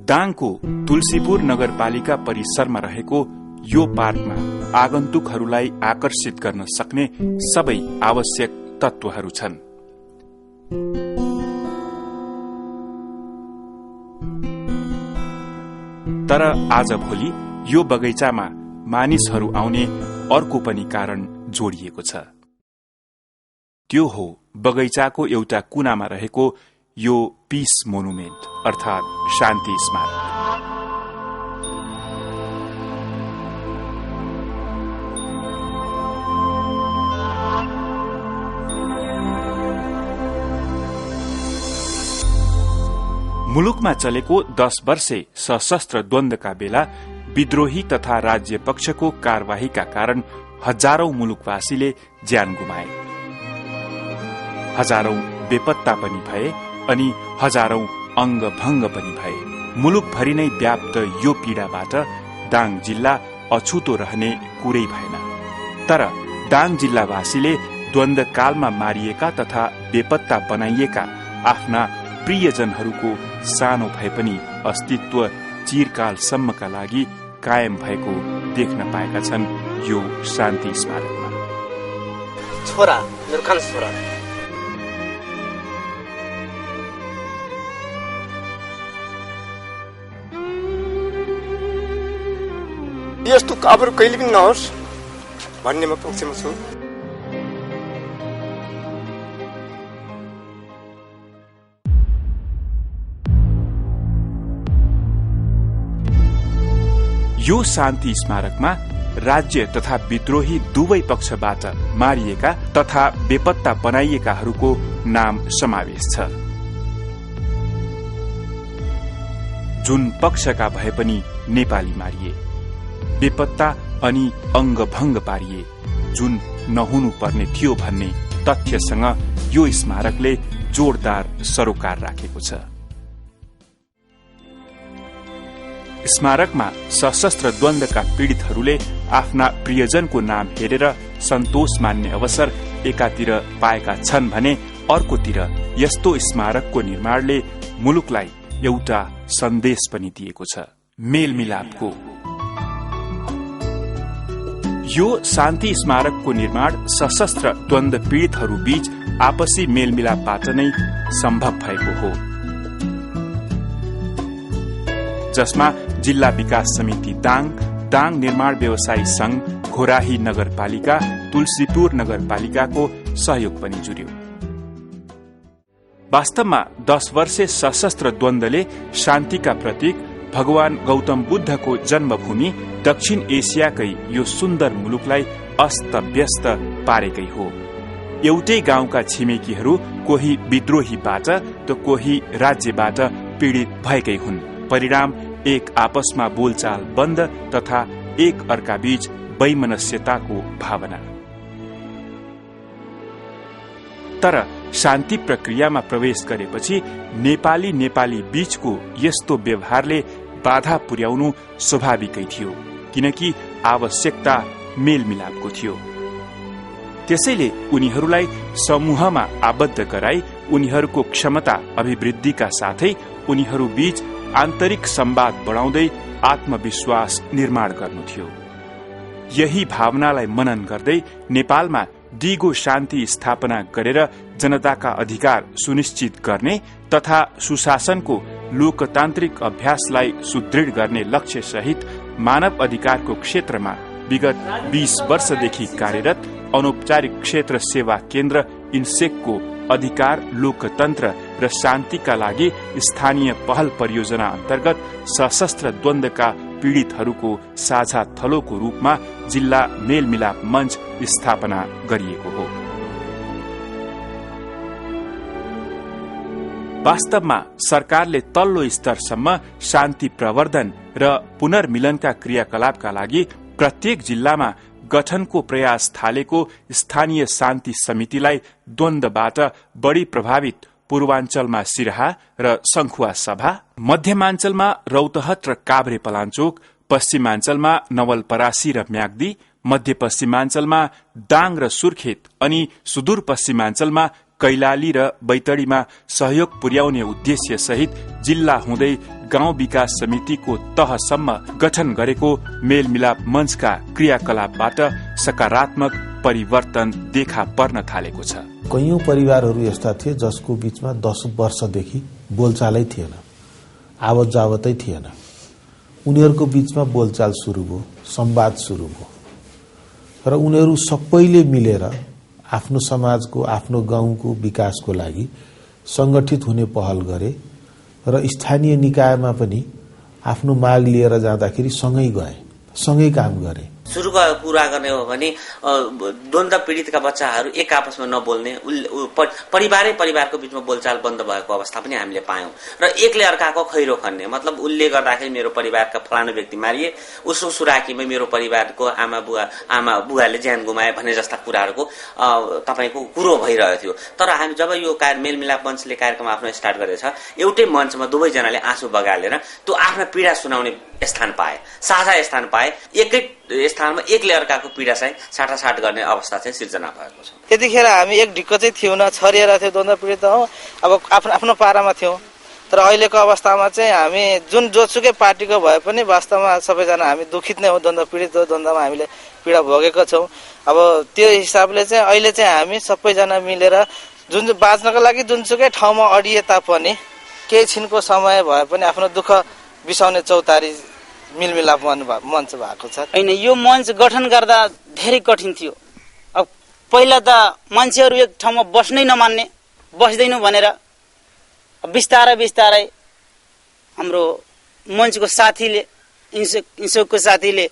दाङको तुलसीपुर नगरपालिका परिसरमा रहेको यो पार्कमा आगन्तुकहरूलाई आकर्षित गर्न सक्ने सबै आवश्यक तत्वहरू छन्। तर आजभोलि यो बगैँचामा मानिसहरू आउने अर्को पनि कारण जोडिएको छ। त्यो हो बगैँचाको एउटा कुनामा रहेको यो पीस मोनुमेन्ट अर्थात शान्ति स्मारक। मुलुकमा चलेको 10 वर्षे सशस्त्र द्वन्द्वका बेला विद्रोही तथा राज्य पक्षको कार्यवाहीका कारण हजारौं मुलुकवासीले ज्यान गुमाए, हजारौं बेपत्ता पनि भए अनि हजारौं अंगभंग पनि भए। मुलुकभरि नै व्याप्त यो पीड़ाबाट दाङ जिल्ला अछुतो रहने कुरै भएन। तर दाङ जिल्लावासीले द्वन्द्वकालमा मारिएका तथा बेपत्ता बनाइएका आफ्ना प्रियजनहरूको सानो भए पनि अस्तित्व चिरकालसम्मका लागि कायम भएको देख्न पाएका छन् यो शान्ति स्मारकमा। छोरा मेरो कान्छो छोरा यस्तो काबरु कहिले पनि नहोस् भन्ने म पक्षमा छु। यो शान्ति स्मारकमा राज्य तथा विद्रोही दुवै पक्षबाट मारिएका तथा बेपत्ता बनाइएकाहरूको नाम समावेश छ। जुन पक्षका भए पनि नेपाली मारिए, बेपत्ता अनि अंगभंग पारिए, जुन नहुनु पर्ने थियो भन्ने तथ्यसँग यो स्मारकले जोरदार सरोकार राखेको छ। स्मारकमा सशस्त्र द्वन्द्वका पीड़ितहरूले आफ्ना प्रियजनको नाम हेरेर सन्तोष मान्ने अवसर एकातिर पाएका छन् भने अर्कोतिर यस्तो स्मारकको निर्माणले मुलुकलाई एउटा सन्देश पनि दिएको छ, मेलमिलापको। यो शान्ति स्मारकको निर्माण सशस्त्र द्वन्द्व पीड़ितहरू बीच आपसी मेलमिलापबाट नै सम्भव भएको हो, जसमा जिल्ला विकास समिति दाङ, दाङ निर्माण व्यवसायी संघ, घोराही नगरपालिका, तुलसीपुर नगरपालिकाको सहयोग पनि जुर्यो। वास्तवमा 10 वर्षे सशस्त्र द्वन्द्वले शान्तिका प्रतीक भगवान गौतम बुद्धको जन्मभूमि दक्षिण एसियाकै यो सुन्दर मुलुकलाई अस्तव्यस्त पारेकै हो। एउटै गाउँका छिमेकीहरू कोही विद्रोहीबाट त कोही राज्यबाट पीड़ित भएकै हुन्। परिणाम एक आपसमा बोलचाल बन्द तथा एक अर्का बीच वैमनस्यताको भावना। तर शान्ति प्रक्रियामा प्रवेश गरेपछि नेपाली बीचको यस्तो व्यवहारले बाधा पुर्याउनु स्वाभाविकै थियो, किनकि आवश्यकता मेलमिलापको थियो। त्यसैले उनीहरूलाई समूहमा आबद्ध गराई उनीहरूको क्षमता अभिवृद्धिका साथै उनीहरू बीच आन्तरिक संवाद बढाउँदै आत्मविश्वास निर्माण गर्नु थियो। यही भावनालाई मनन गर्दै नेपालमा दिगो शान्ति स्थापना गरेर जनताका अधिकार सुनिश्चित गर्ने तथा सुशासनको लोकतान्त्रिक अभ्यासलाई सुदृढ गर्ने लक्ष्य सहित मानव अधिकारको क्षेत्रमा विगत 20 वर्षदेखि कार्यरत अनौपचारिक क्षेत्र सेवा केन्द्र इन्सेकको अधिकार, लोकतन्त्र र शान्तिका लागि स्थानीय पहल परियोजना अन्तर्गत सशस्त्र द्वन्द्वका पीड़ितहरूको साझा थलोको रूपमा जिल्ला मेलमिलाप मञ्च स्थापना गरिएको हो। वास्तवमा सरकारले तल्लो स्तरसम्म शान्ति प्रवर्धन र पुनर्मिलनका क्रियाकलापका लागि प्रत्येक जिल्लामा गठनको प्रयास थालेको स्थानीय शान्ति समितिलाई द्वन्द्वबाट बढी प्रभावित पूर्वाञ्चलमा सिराहा र संखुवा सभा, मध्यमाञ्चलमा रौतहट र काभ्रे पलाञ्चोक, पश्चिमाञ्चलमा नवलपरासी र म्याग्दी, मध्यपश्चिमाञ्चलमा दाङ र सुर्खेत अनि सुदूरपश्चिमाञ्चलमा कैलाली र बैतडीमा सहयोग पुर्याउने उद्देश्य सहित जिल्ला हुँदै गाउँ विकास समितिको तहसम्म गठन गरेको मेलमिलाप मञ्चका क्रियाकलापबाट सकारात्मक परिवर्तन देखा पर्न थालेको छ। कयौं परिवारहरू यस्ता थिए जसको बीचमा 10 वर्षदेखि बोलचालै थिएन, आवत जावतै थिएन। उनीहरूको बीचमा बोलचाल सुरु भयो, संवाद सुरु भयो र उनीहरू सबैले मिलेर आफ्नो समाजको, आफ्नो गाउँको विकासको लागि संगठित हुने पहल गरे र स्थानीय निकायमा पनि आफ्नो माग लिएर जाँदाखेरि सँगै गए, सँगै काम गरे। सुरुको कुरा गर्ने हो भने द्वन्द्व पीडितका बच्चाहरू एक आपसमा नबोल्ने, परिवारको बीचमा बोलचाल बन्द भएको अवस्था पनि हामीले पायौं र एकले अर्काको खैरो खन्ने, मतलब उसले गर्दाखेरि मेरो परिवारका फलानु व्यक्ति मारिए, उसो सुराकीमै मेरो परिवारको आमा बुवाले ज्यान गुमाए भन्ने जस्ता कुराहरूको तपाईको कुरो भइरहेको थियो। तर हामी जब यो मेलमिलाप मञ्चले कार्यक्रम आफ्नो स्टार्ट गरेछ, एउटै मञ्चमा दुवैजनाले आँसु बगालेर त्यो आफ्नो पीडा सुनाउने स्थान पाए, साझा स्थान पाए। एकै स्थानमा एकले अर्काको पीडा चाहिँ साटासाट गर्ने अवस्था चाहिँ सिर्जना भएको छ। त्यतिखेर हामी एक ढिक्को चाहिँ थियौँ न, छरिएर थियो, द्वन्द्व पीडित हौ, अब आफ्नो पारामा थियौँ। तर अहिलेको अवस्थामा चाहिँ हामी जुन जोसुकै पार्टीको भए पनि वास्तवमा सबैजना हामी दुखित नै हो, द्वन्द्व पीडित हो, द्वन्द्वमा हामीले पीडा भोगेको छौँ। अब त्यो हिसाबले चाहिँ अहिले चाहिँ हामी सबैजना मिलेर जुन बाँच्नको लागि जुनसुकै ठाउँमा अडिए तापनि केही छिनको समय भए पनि आफ्नो दुःख बिसाउने चौतारी मिलमिलाप मञ्च भएको छ। हैन, यो मञ्च गठन गर्दा धेरै कठिन थियो। अब पहिला त मान्छेहरू एक ठाउँमा बस्नै नमान्ने, बस्दैनौ भनेर बिस्तारै हाम्रो मञ्चको साथीले, इन्सोकको साथीले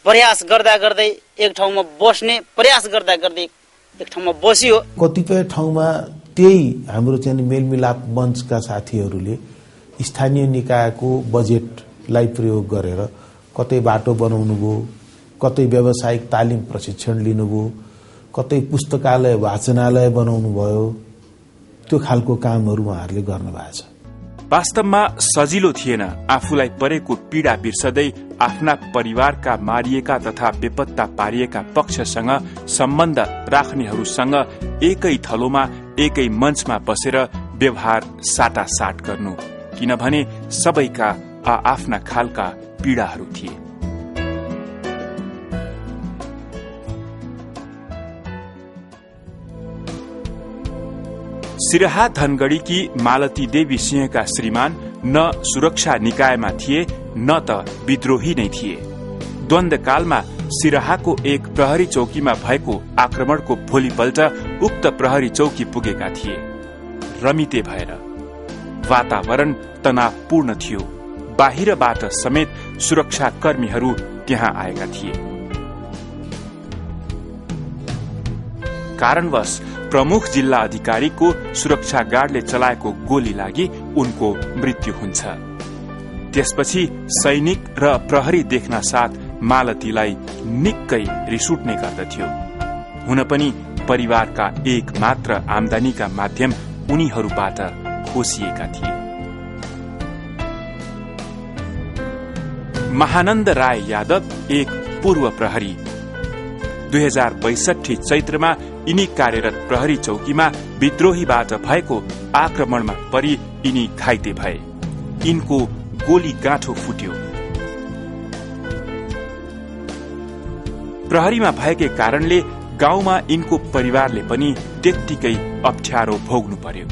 प्रयास गर्दै एक ठाउँमा बस्ने प्रयास गर्दै एक ठाउँमा बसियो। कतिपय ठाउँमा त्यही हाम्रो चाहिँ मेलमिलाप मञ्चका साथीहरूले स्थानीय निकायको बजेटलाई प्रयोग गरेर कतै बाटो बनाउनु भयो, कतै व्यावसायिक तालिम प्रशिक्षण लिनुभयो, कतै पुस्तकालय वाचनालय बनाउनु भयो। त्यो खालको कामहरू उहाँहरूले गर्नुभएको छ। वास्तवमा सजिलो थिएन आफूलाई परेको पीडा बिर्सदै आफ्ना परिवारका मारिएका तथा बेपत्ता पारिएका पक्षसँग सम्बन्ध राख्नेहरूसँग एकै थलोमा एकै मञ्चमा बसेर व्यवहार साटासाट गर्नु, किनभने सबैका आफ्ना खालका पीडाहरू थिए। सिराहा धनगढ़ीकी मालती देवी सिंहका श्रीमान न सुरक्षा निकायमा थिए न त विद्रोही नै थिए। द्वन्द्वकालमा सिराहाको एक प्रहरी चौकीमा भएको आक्रमणको भोलिपल्ट उक्त प्रहरी चौकी पुगेका थिए। रमिते भएर वातावरण तनावपूर्ण थियो। बाहिरबाट समेत सुरक्षा कर्मीहरू त्यहाँ आएका थिए। कारणवश प्रमुख जिल्ला अधिकारीको सुरक्षा गार्डले चलाएको गोली लागि उनको मृत्यु हुन्छ। त्यसपछि सैनिक र प्रहरी देख्न साथ मालतीलाई निकै रिस उठ्ने गर्दथ्यो। हुन पनि परिवारका एक मात्र आमदानीका माध्यम उनीहरूबाट खोसिएका थिए। महानन्द राय यादव एक पूर्व प्रहरी। 2062 चैत्रमा यिनी कार्यरत प्रहरी चौकीमा विद्रोहीबाट भएको आक्रमणमा परि यिनी घाइते भए। यिनको गोली गाँठो फुट्यो। प्रहरीमा भएकै कारणले गाउँमा यिनको परिवारले पनि त्यत्तिकै अप्ठ्यारो भोग्नु पर्यो।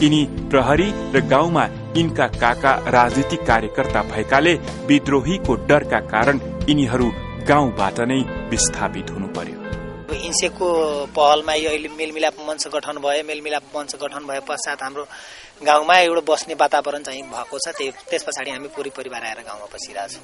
यिनी प्रहरी र गाउँमा यिनका काका राजनीतिक कार्यकर्ता भएकाले विद्रोहीको डरका कारण यिनीहरू गाउँबाट नै विस्थापित हुनु पर्यो। इन्सेकको पहलमा यो अहिले मेलमिलाप मञ्च गठन भयो। मेलमिलाप मञ्च गठन भए पश्चात हाम्रो गाउँमा एउटा बस्ने वातावरण चाहिँ भएको छ। त्यस पछाडि हामी पूरै परिवार आएर गाउँमा बसिरहेका छौँ।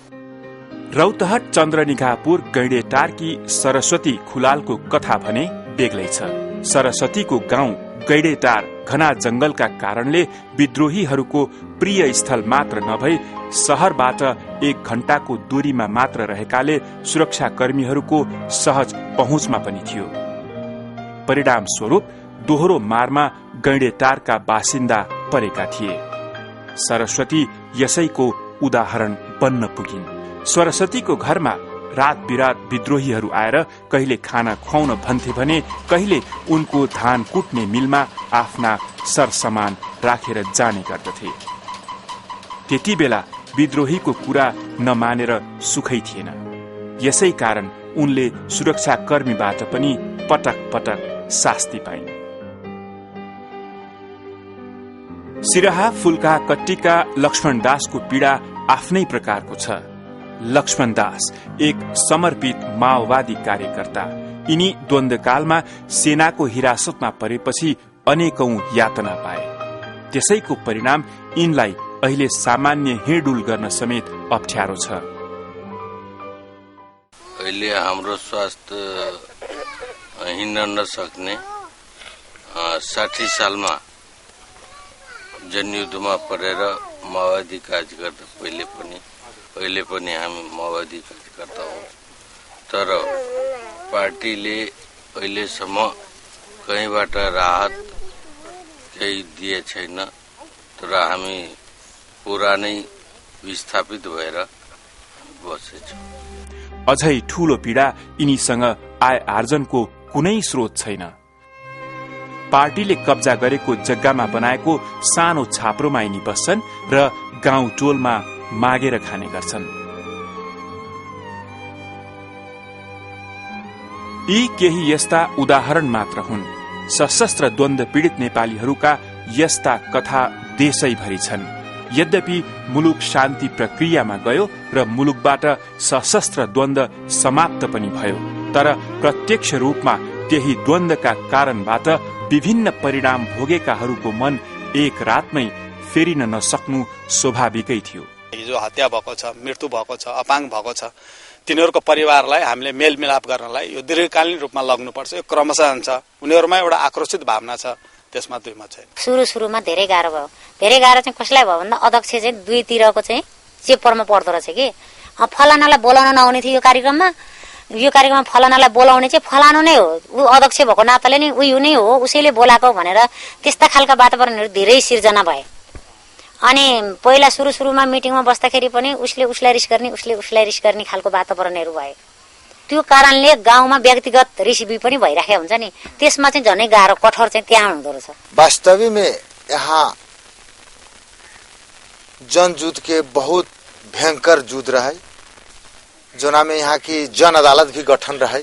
रौतहट चन्द्रनिगापुर गैडेटारकी सरस्वती खुलालको कथा भने बेग्लै छ। सरस्वतीको गाउँ गैडेटार घना जंगलका कारणले विद्रोहीहरूको प्रिय स्थल मात्र नभई शहरबाट 1 घण्टाको दूरीमा मात्र रहेकाले सुरक्षा कर्मीहरूको सहज पहुँचमा पनि थियो। परिणाम स्वरूप दोहोरो मारमा गैडेटारका बासिन्दा परेका थिए। सरस्वती यसैको उदाहरण बन्न पुगिन्। सरस्वतीको घरमा रात बिरात विद्रोहीहरू आएर कहिले खाना खुवाउन भन्थे भने कहिले उनको धान कुट्ने मिलमा आफ्ना सरसामान राखेर जाने गर्दथे। त्यति बेला विद्रोहीको कुरा नमानेर सुखै थिएन। यसै कारण उनले सुरक्षाकर्मीबाट पनि पटक पटक शास्ति पाइन्। सिराहा, फुल्का, कट्टिका लक्ष्मणदासको पीडा आफ्नै प्रकारको छ। लक्ष्मणदास एक समर्पित माओवादी कार्यकर्ता। यिनी द्वन्द्वकालमा सेनाको हिरासतमा परेपछि अनेकौं यातना पाए। त्यसैको परिणाम यिनलाई अहिले सामान्य हिँडडुल गर्न समेत अप्ठ्यारो छ। अहिले हाम्रो स्वास्थ्य हिँड्न नसक्ने 60 सालमा जनयुद्धमा परेर माओवादी कार्यकर्ता पहिले पनि हामी माओवादी कार्यकर्ता हौ। तर पार्टीले अहिलेसम्म कहीँबाट राहत केही दिए छैन। तर हामी पुरानै विस्थापित भएर बसेछौँ। अझै ठूलो पीडा यिनीसँग आय आर्जनको कुनै स्रोत छैन। पार्टीले कब्जा गरेको जग्गामा बनाएको सानो छाप्रोमा यिनी बस्छन् र गाउँ टोलमा मागेर खाने गर्छन्। यी केही यस्ता उदाहरण मात्र हुन्। सशस्त्र द्वन्द्व पीड़ित नेपालीहरूका यस्ता कथा देशैभरि छन्। यद्यपि मुलुक शान्ति प्रक्रियामा गयो र मुलुकबाट सशस्त्र द्वन्द्व समाप्त पनि भयो, तर प्रत्यक्ष रूपमा त्यही द्वन्द्वका कारणबाट विभिन्न परिणाम भोगेकाहरूको मन एक रातमै फेरिन नसक्नु स्वाभाविकै थियो। जो हत्या भएको छ, मृत्यु भएको छ, अपाङ भएको छ, तिनीहरूको परिवारलाई हामीले मेलमिलाप गर्नलाई यो दीर्घकालीन रूपमा लग्नुपर्छ। यो क्रमशः हुन्छ। उनीहरूमा एउटा आक्रोशित भावना छ, त्यसमा दुई मत छैन। सुरुमा धेरै गाह्रो भयो। धेरै गाह्रो चाहिँ कसलाई भयो भन्दा अध्यक्ष चाहिँ दुईतिरको चाहिँ चेपरमा पर्दो रहेछ कि फलानालाई बोलाउन नआउने थियो यो कार्यक्रममा फलानालाई बोलाउने चाहिँ फलानु नै हो, ऊ अध्यक्ष भएको नाताले नै उयो नै हो, उसैले बोलाएको भनेर त्यस्ता खालका वातावरणहरू धेरै सिर्जना भए। अनि पहिला सुरुमा मिटिङमा बस्दाखेरि पनि उसले उसलाई रिस गर्ने, उसले उसलाई रिस गर्ने खालको वातावरणहरू भए। त्यो कारणले गाउँमा व्यक्तिगत रिसिभी पनि भइराखेको हुन्छ नि, त्यसमा चाहिँ झनै गाह्रो कठोर चाहिँ त्यहाँ हुँदो रहेछ। वास्तविक में यहाँ जनयुद्ध के बहुत भयंकर युद्ध रहे, जोना में यहाँ की जन अदालत भी गठन रहे।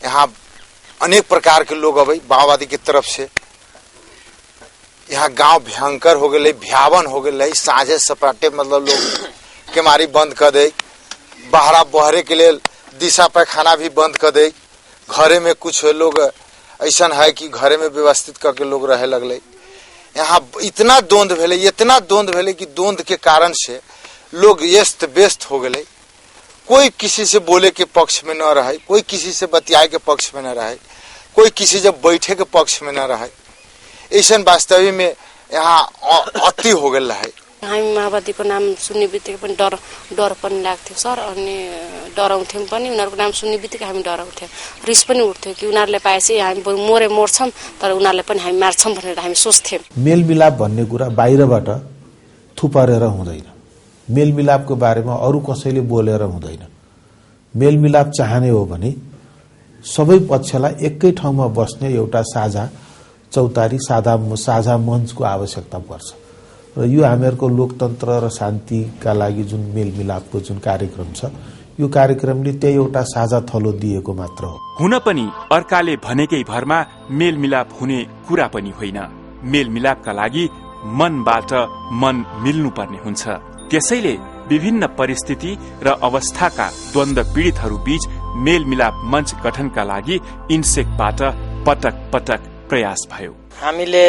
यहाँ अनेक प्रकार के लोग अबे माओवादी की तरफ से यहाँ गांव भयंकर हो गए, भयावन हो गए। साझे सपाटे मतलब लोग के मारी बंद कर दे, बहरे के लिए दिशा पैखाना भी बंद कर दे। घरे में कुछ लोग ऐसा है कि घरे में व्यवस्थित करके लोग रहे लगले। यहाँ इतना द्वंद्व भेले कि द्वंद्व के कारण से लोग व्यस्त व्यस्त हो गए। कोई किसी से बोले के पक्ष में न रहे, कोई किसी से बतियाए के पक्ष में न रहे, कोई किसी जब बैठे के पक्ष में न रहे। ऐसा वास्तविक में यहाँ अति हो गए है। हामी माओवादीको नाम सुन्ने बित्तिकै पनि डर पनि लाग्थ्यो सर, अनि डराउँथ्यौं पनि। उनीहरूको नाम सुन्ने बित्तिकै हामी डराउँथ्यौं, रिस पनि उठ्थ्यो कि उनीहरूले पाएपछि हामी मर्छौं तर उनीहरूले पनि हामी मार्छौं भनेर हामी सोच्थ्यौं। मेलमिलाप भन्ने कुरा बाहिरबाट थुपारेर हुँदैन। मेलमिलापको बारेमा अरू कसैले बोलेर हुँदैन। मेलमिलाप चाहने हो भने सबै पक्षलाई एकै ठाउँमा बस्ने एउटा साझा चौतारी साझा मञ्चको आवश्यकता पर्छ। र यो हामीहरूको लोकतन्त्र र शान्तिका लागि जुन मेलमिलापको जुन कार्यक्रम छ, यो कार्यक्रमले त्यही एउटा साझा थलो दिएको मात्र हो। हुन पनि अर्काले भनेकै भरमा मेलमिलाप हुने कुरा पनि होइन। मेलमिलापका लागि मनबाट मन मिल्नुपर्ने हुन्छ। त्यसैले विभिन्न परिस्थिति र अवस्थाका द्वन्द्व पीडितहरू बीच मेलमिलाप मञ्च गठनका लागि इन्सेकबाट पटक पटक प्रयास भयो। हामीले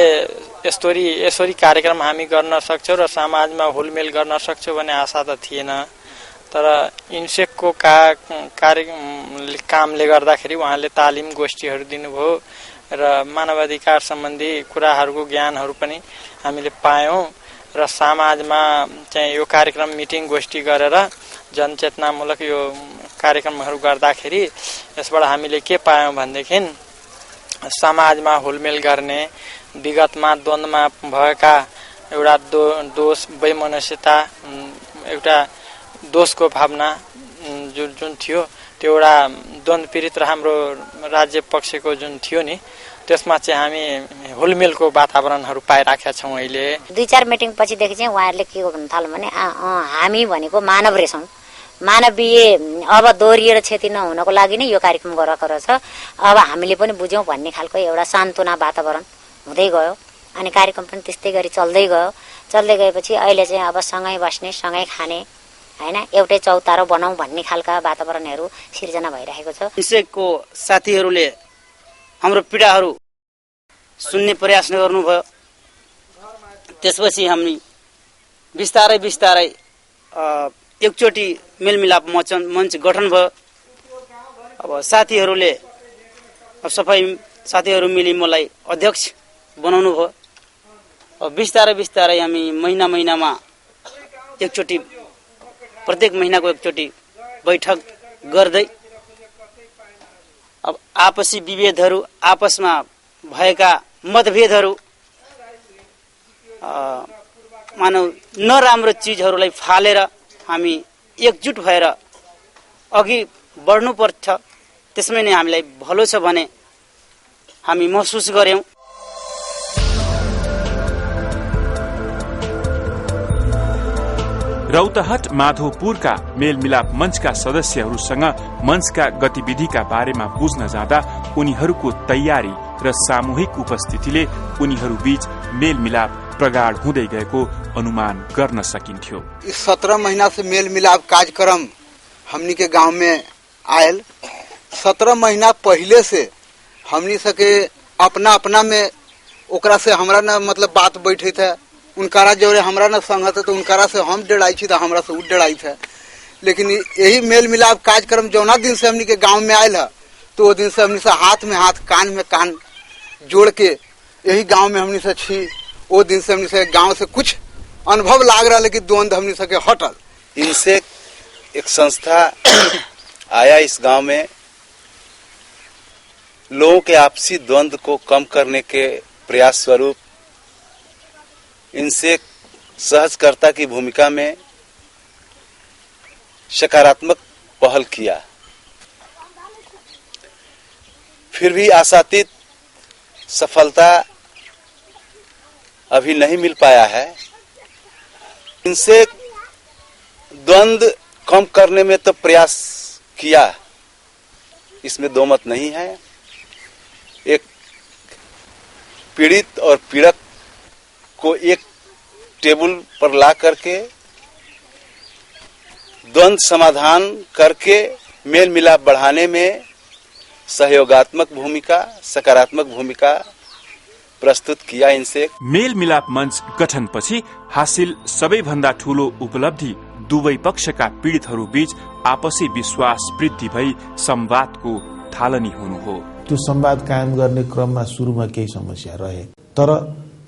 यसरी कार्यक्रम हामी गर्न सक्छौं र समाजमा हुलमेल गर्न सक्छौं भन्ने आशा त थिएन। तर इन्सेकको कामले गर्दाखेरि उहाँले तालिम गोष्ठीहरू दिनुभयो र मानवाधिकार सम्बन्धी कुराहरूको ज्ञानहरू पनि हामीले पायौं र समाजमा चाहिँ यो कार्यक्रम मिटिङ गोष्ठी गरेर जनचेतनामूलक यो कार्यक्रमहरू गर्दाखेरि यसबाट हामीले के पायौं भनेदेखि समाजमा हुलमेल गर्ने, विगतमा द्वन्द्वमा भएका एउटा दोष वैमनस्यता, एउटा दोषको भावना जुन थियो त्यो एउटा द्वन्द्व पीडित र हाम्रो राज्य पक्षको जुन थियो नि त्यसमा चाहिँ हामी हुलमेलको वातावरणहरू पाइराखेका छौँ। अहिले 2-4 मिटिङ पछिदेखि चाहिँ उहाँहरूले के गर्नु थाल्नु भने हामी भनेको मानव रहेछौँ, मानवीय अब दोहोरिएर क्षति नहुनको लागि नै यो कार्यक्रम गरेको रहेछ, अब हामीले पनि बुझ्यौँ भन्ने खालको एउटा सान्त्वना वातावरण हुँदै गयो। अनि कार्यक्रम पनि त्यस्तै गरी चल्दै गयो। चल्दै गएपछि अहिले चाहिँ अब सँगै बस्ने, सँगै खाने हैन, एउटै चौतारो बनाऊ भन्ने खालका वातावरणहरू सिर्जना भइरहेको छ। इन्सेकको साथीहरूले हाम्रो पीडाहरू सुन्ने प्रयास गर्नुभयो। त्यसपछि हामी बिस्तारै बिस्तारै एकचोटि मेलमिलाप मञ्च गठन भयो। अब साथीहरूले सबै साथीहरू मिली मलाई अध्यक्ष बनाउनु भयो। अब बिस्तारै बिस्तारै हामी महिनामा एकचोटि, प्रत्येक महिनाको एकचोटि बैठक गर्दै अब आपसी विभेदहरू, आपसमा भएका मतभेदहरू, मानव नराम्रो चिजहरूलाई फालेर हामी एकजुट भएर अघि बढ्नुपर्छ। त्यसमै नै हामीलाई भलो छ भने हामी महसुस गर्यौं। रौतहट माधोपुरका मेलमिलाप मञ्चका सदस्यहरूसँग मञ्चका गतिविधिका बारेमा बुझ्न जाँदा उनीहरूको तयारी र सामूहिक उपस्थितिले उनीहरू बीच मेलमिलाप प्रगाढ हुँदै गएको अनुमान गर्न सकिन्थ्यो। 17 महीना से मेलमिलाप कार्यक्रम हमनी के गांव में आयल। 17 महीना पहले से हमनी सके अपना में ओकरा से हमरा न मतलब बात बैठे थे, उनकारा जोरे हमरा न संगत है तो उनकारा से हम डराई थी तो हमरा से उ डराई थे। लेकिन यही मेल मिलाप कार्यक्रम जौना दिन से हमनी के गांव में आयल है तो वो दिन से हमनी से हाथ में हाथ, कान में कान जोड़ के यही गांव में हमनी से छी। वो दिन से हमनी से गांव से कुछ अनुभव लाग रहा, लेकिन द्वंद हमनी से हटल। इनसे एक संस्था आया इस गांव में लोगों के आपसी द्वंद को कम करने के प्रयास स्वरूप इनसे सहजकर्ता की भूमिका में सकारात्मक पहल किया। फिर भी आशातीत सफलता अभी नहीं मिल पाया है। इनसे द्वंद कम करने में तो प्रयास किया, इसमें दो मत नहीं है। एक पीड़ित और पीड़क को एक टेबल पर ला करके द्वंद समाधान करके मेल मिलाप बढ़ाने में सहयोगात्मक भूमिका, सकारात्मक भूमिका प्रस्तुत किया। इनसे मेल मिलाप मञ्च गठनपछि हासिल सबैभन्दा ठूलो उपलब्धि दुवै पक्षका पीड़ितहरू बीच आपसी विश्वास वृद्धि भई संवादको थालनी हुनु हो। त्यो संवाद कायम गर्ने क्रममा सुरुमा केही समस्या रहे, तर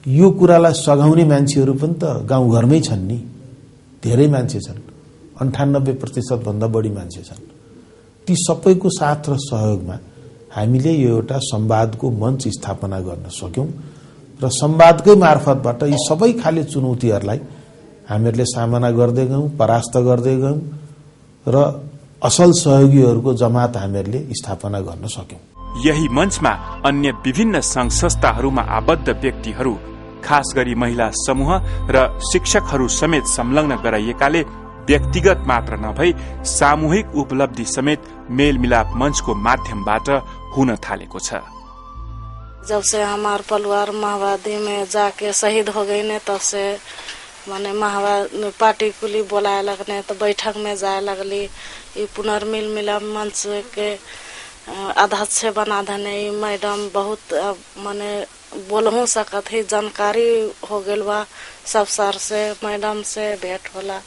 यो कुरालाई सघाउने मान्छेहरू पनि त गाउँघरमै छन् नि। धेरै मान्छे छन्, 98% भन्दा बढी मान्छे छन्। ती सबैको साथ र सहयोगमा हामीले यो एउटा संवादको मञ्च स्थापना गर्न सक्यौं र संवादकै मार्फतबाट यी सबै खाले चुनौतीहरूलाई हामीहरूले सामना गर्दै गयौं, परास्त गर्दै गयौं र असल सहयोगीहरूको जमात हामीहरूले स्थापना गर्न सक्यौं। यही मञ्चमा अन्य विभिन्न संघ संस्थाहरूमा आबद्ध व्यक्तिहरू, खास गरी महिला समूह र शिक्षकहरू समेत संलग्न गराइएकाले व्यक्तिगत मात्र नभई सामूहिक उपलब्धि समेत मेल मिलाप मंचको माध्यमबाट हुन थालेको छ। जब से हमार परिवार माओवादी में जाके शहीद हो गई ने तब से माने माओवादी पार्टी कुली बोलाए लगने तो बैठक में जाए लगली। ये पुनर्मिल मिलाप मंच के अध्यक्ष बना देने मैडम बहुत माने बोलहू सकत है, जानकारी हो गल बा सब सर से मैडम से भेंट होला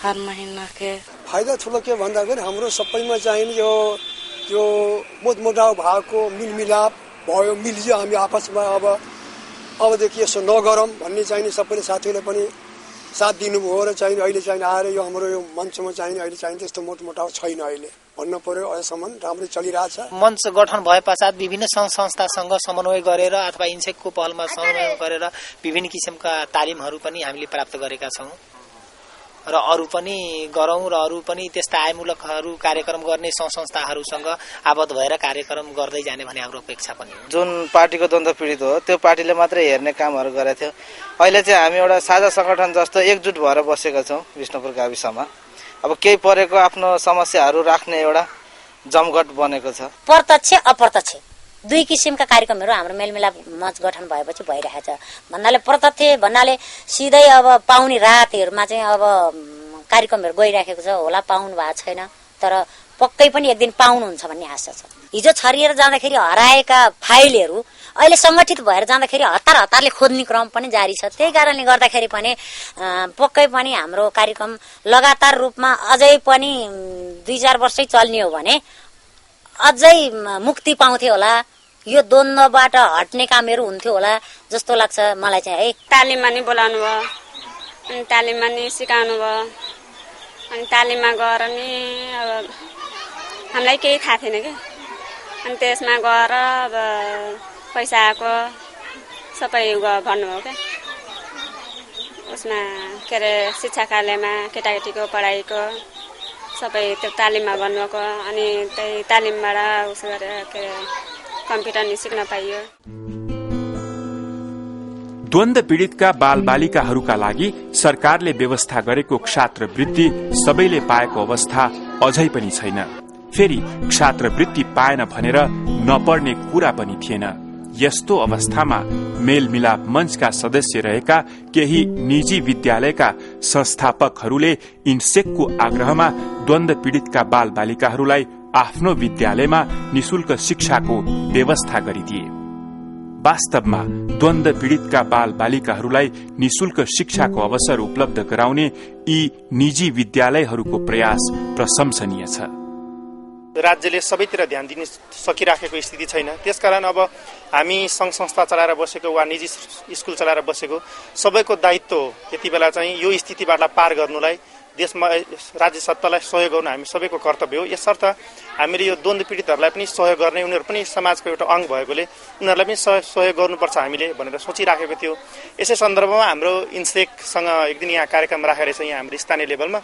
हर महीना के। फाइदा ठुलो के भन्दाखेरि हाम्रो सबैमा चाहिने यो मोटमोटाव भएको मिलमिलाप भयो, मिलियो हामी आपसमा अबदेखि यसो नगरौँ भन्ने चाहिने सबैले साथीहरूले पनि साथ दिनुभयो र चाहिने अहिले चाहिने आएर यो हाम्रो यो मञ्चमा चाहिने अहिले चाहिने त्यस्तो मोटमोटाव छैन। अहिले भन्नु पर्यो अहिलेसम्म राम्रै चलिरहेछ। मञ्च गठन भए पश्चात विभिन्न संघ संस्थासँग समन्वय गरेर अथवा इन्सेकको पहलमा समन्वय गरेर विभिन्न किसिमका तालिमहरू पनि हामीले प्राप्त गरेका छौं र अरू पनि गरौँ र अरू पनि त्यस्ता आयमूलकहरू कार्यक्रम गर्ने संस्थाहरूसँग आबद्ध भएर कार्यक्रम गर्दै जाने भन्ने हाम्रो अपेक्षा पनि हो। जुन पार्टीको द्वन्द्व पीडित हो त्यो पार्टीले मात्रै हेर्ने कामहरू गरेको थियो। अहिले चाहिँ हामी एउटा साझा संगठन जस्तो एकजुट भएर बसेका छौँ विष्णुपुर गाविसमा। अब केही परेको आफ्नो समस्याहरू राख्ने एउटा जमघट बनेको छ। प्रत्यक्ष अप्रत्यक्ष दुई किसिमका कार्यक्रमहरू हाम्रो मेलमिलाप मञ्च गठन भएपछि भइरहेको छ। भन्नाले प्रत्यक्ष भन्नाले सिधै अब पाउने रातहरूमा चाहिँ अब कार्यक्रमहरू गइराखेको छ होला, पाउनु भएको छैन, तर पक्कै पनि एक दिन पाउनुहुन्छ भन्ने आशा छ। हिजो छरिएर जाँदाखेरि हराएका फाइलहरू अहिले संगठित भएर जाँदाखेरि हतारले खोज्ने क्रम पनि जारी छ। त्यही कारणले गर्दाखेरि पनि पक्कै पनि हाम्रो कार्यक्रम लगातार रूपमा अझै पनि 2-4 वर्षै चल्ने हो भने अझै मुक्ति पाउँथ्यो होला, यो द्वन्द्वबाट हट्ने कामहरू हुन्थ्यो होला जस्तो लाग्छ मलाई चाहिँ है। तालिममा नि बोलाउनु भयो, अनि तालिममा नि सिकाउनु भयो, अनि तालिममा गएर नि अब हामीलाई केही थाहा थिएन कि, अनि त्यसमा गएर अब पैसा आएको सबै भन्नुभयो क्या। उसमा के अरे शिक्षा कार्यालयमा केटाकेटीको पढाइको सबै त्यो तालिममा भन्नुभएको, अनि त्यही तालिमबाट उसो गरेर के अरे कम्प्युटर नि सिक्न पाइयो। द्वन्द्व पीडितका बालबालिकाहरूका लागि सरकारले व्यवस्था गरेको छात्रवृत्ति सबैले पाएको अवस्था अझै पनि छैन। फेरि छात्रवृत्ति पाएन भनेर नपढ्ने कुरा पनि थिएन। यस्तो अवस्थामा मेलमिलाप मञ्चका सदस्य रहेका केही निजी विद्यालयका संस्थापकहरूले इन्सेकको आग्रहमा द्वन्द्व पीडितका बालबालिकाहरूलाई आफ्नो विद्यालयमा निशुल्क शिक्षाको व्यवस्था गरिदिए। वास्तवमा द्वन्द्व पीडितका बालबालिकाहरूलाई निशुल्क शिक्षाको अवसर उपलब्ध गराउने यी निजी विद्यालयहरूको प्रयास प्रशंसनीय छ। राज्यले सबैतिर ध्यान दिन सकिराखेको स्थिति छैन। त्यसकारण अब हामी संघ संस्था चलाएर बसेको वा निजी स्कुल चलाएर बसेको सबैको दायित्व हो यति बेला चाहिँ यो स्थितिबाट पार गर्नुलाई देशमा राज्य सत्तालाई सहयोग गर्नु हामी सबैको कर्तव्य हो। यसर्थ हामीले यो द्वन्द्व पीडितहरूलाई पनि सहयोग गर्ने, उनीहरू पनि समाजको एउटा अङ्ग भएकोले उनीहरूलाई पनि सहयोग गर्नुपर्छ हामीले भनेर सोचिराखेको थियो। यसै सन्दर्भमा हाम्रो इन्सेकसँग एक दिन यहाँ कार्यक्रम राखेर चाहिँ यहाँ हाम्रो स्थानीय लेभलमा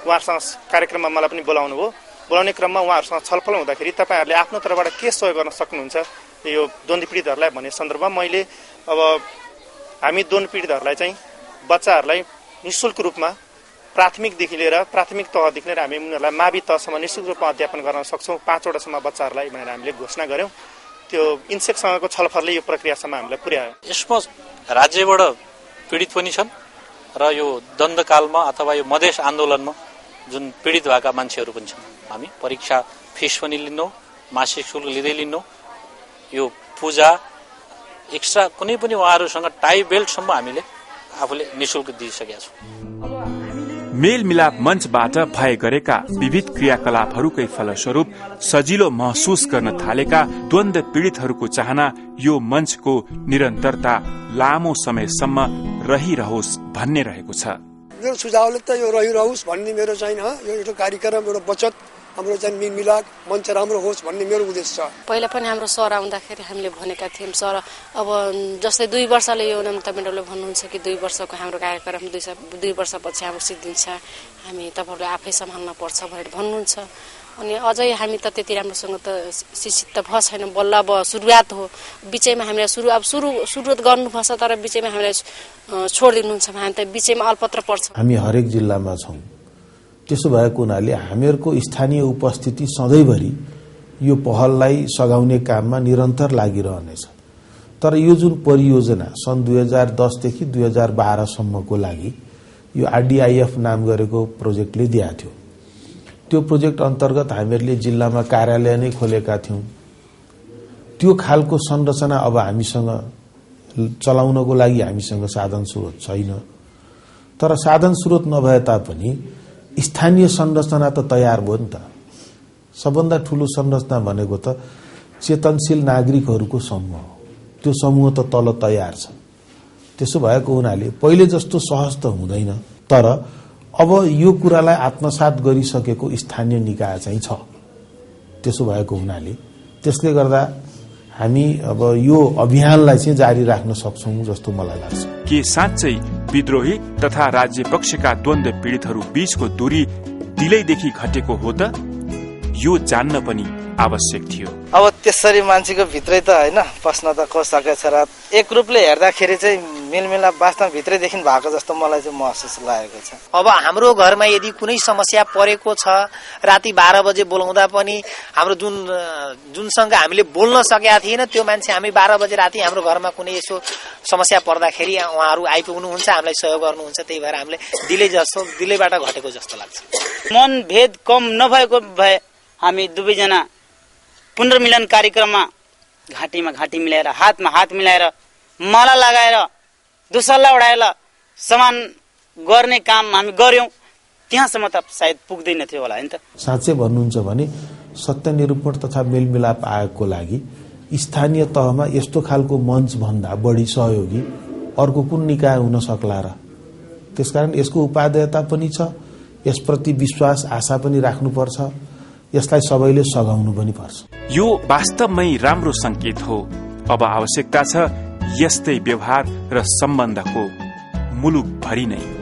उहाँहरूसँग कार्यक्रममा मलाई पनि बोलाउनु भयो। बोलाउने क्रममा उहाँहरूसँग छलफल हुँदाखेरि तपाईँहरूले आफ्नो तर्फबाट के सहयोग गर्न सक्नुहुन्छ यो द्वन्द्व पीडितहरूलाई भन्ने सन्दर्भमा मैले अब हामी द्वन्द्व पीडितहरूलाई चाहिँ बच्चाहरूलाई निःशुल्क रूपमा प्राथमिकदेखि लिएर प्राथमिक तहदेखि लिएर हामी उनीहरूलाई मावि तहसम्म निःशुल्क रूपमा अध्यापन गर्न सक्छौँ 5वटासम्म बच्चाहरूलाई भनेर हामीले घोषणा गऱ्यौँ। त्यो इन्सेकसँगको छलफलले यो प्रक्रियासम्म हामीलाई पुर्यायो। यसमा राज्यबाट पीडित पनि छन् र यो द्वन्द्वकालमा अथवा यो मधेस आन्दोलनमा जुन पीडित भएका मान्छेहरू पनि छन्। हामी परीक्षा फिस पनि लिन्नौ, मासिक शुल्क लिँदै लिन्नौ, यो पूजा एक्स्ट्रा कुनै पनि उहाँहरूसँग टाई बेल्टसम्म हामीले आफूले निःशुल्क दिइसकेका छौँ। मेलमिलाप मञ्चबाट भए गरेका विविध क्रियाकलापहरूकै फलस्वरूप सजिलो महसुस गर्न थालेका द्वन्द्व पीडितहरूको चाहना यो मञ्चको निरन्तरता लामो समयसम्म रहिरहोस् भन्ने रहेको छ। मेरो सुझावले त यो रहिरहोस् भन्ने मेरो चाहिँ यो एउटा कार्यक्रम एउटा बचत हाम्रो चाहिँ मेलमिलाप मञ्च राम्रो होस् भन्ने मेरो उद्देश्य छ। पहिला पनि हाम्रो सर आउँदाखेरि हामीले भनेका थियौँ सर अब जस्तै 2 वर्षले यो नमिता मेडमले भन्नुहुन्छ कि 2 वर्षको हाम्रो कार्यक्रम 2 वर्षपछि हाम्रो सिद्धिन्छ, हामी तपाईँहरूले आफै सम्हाल्न पर्छ भनेर भन्नुहुन्छ। अनि अझै हामी त त्यति राम्रोसँग त शिक्षित त भएको छैन, बल्ल अब सुरुवात हो। बिचैमा हामीलाई सुरुवात गर्नुपर्छ, तर बिचैमा हामीलाई छोडिदिनुहुन्छ भने हामी त बिचैमा अल्पत्र पर्छ। हामी हरेक जिल्लामा छौँ, त्यसो भएको हुनाले हामीहरूको स्थानीय उपस्थिति सधैँभरि यो पहललाई सघाउने काममा निरन्तर लागिरहनेछ। तर यो जुन परियोजना सन् 2010 देखि 2012 सम्मको लागि यो आरडीआईएफ नाम गरेको प्रोजेक्टले दिएको थियो। त्यो प्रोजेक्ट अन्तर्गत हामीहरूले जिल्लामा कार्यालय नै खोलेका थियौं। त्यो खालको संरचना अब हामीसँग चलाउनको लागि हामीसँग साधन स्रोत छैन। तर साधन स्रोत नभए तापनि स्थानीय संरचना त तयार भयो नि त। सबभन्दा ठूलो संरचना भनेको त चेतनशील नागरिकहरूको समूह हो। त्यो समूह त तल तयार छ। त्यसो भएको हुनाले पहिले जस्तो सहज त हुँदैन, तर अब यो कुरालाई आत्मसात गरिसकेको स्थानीय निकाय चाहिँ छ। त्यसो भएको हुनाले त्यसले गर्दा हामी अब यो अभियानलाई चाहिँ जारी राख्न सक्छौं जस्तो मलाई लाग्छ। के साँच्चै विद्रोही तथा राज्य पक्षका द्वन्द्व पीडितहरू बीचको दूरी दिलैदेखि घटेको हो त? यो जान्न पनि आवश्यक थियो। अब त्यसरी मान्छेको भित्रै त होइन पस्न त को सकेछ र एक रूपले हेर्दाखेरि चाहिँ मिलमिलाप वास्तव भित्रैदेखि भएको जस्तो मलाई चाहिँ महसुस लागेको छ। अब हाम्रो घरमा यदि कुनै समस्या परेको छ, राति 12 बजे बोलाउँदा पनि हाम्रो जुनसँग हामीले बोल्न सकेका थिएन त्यो मान्छे हामी 12 बजे राति हाम्रो घरमा कुनै यसो समस्या पर्दाखेरि उहाँहरू आइपुग्नुहुन्छ, हामीलाई सहयोग गर्नुहुन्छ। त्यही भएर हामीले दिलैबाट घटेको जस्तो लाग्छ। मन भेद कम नभएको भए हामी दुवैजना पुनर्मिलन कार्यक्रममा घाँटीमा घाँटी मिलाएर हातमा हात मिलाएर माला लगाएर दुसल्ला उडाएर समान गर्ने काम हामी गर्यौं, त्यहाँसम्म त सायद पुग्दैन थियो होला हैन त। साँच्चै भन्नुहुन्छ भने सत्यनिरूपण तथा मेलमिलाप आयोगको लागि स्थानीय तहमा यस्तो खालको मञ्च भन्दा बढी सहयोगी अर्को कुन निकाय हुन सक्ला र? त्यसकारण यसको उपादेयता पनि छ, यसप्रति विश्वास आशा पनि राख्नुपर्छ, यसलाई सबैले सघाउनु पनि पर्छ। यो वास्तवमै राम्रो संकेत हो। अब आवश्यकता छ यस्तै व्यवहार र सम्बन्धको मुलुकभरि नै।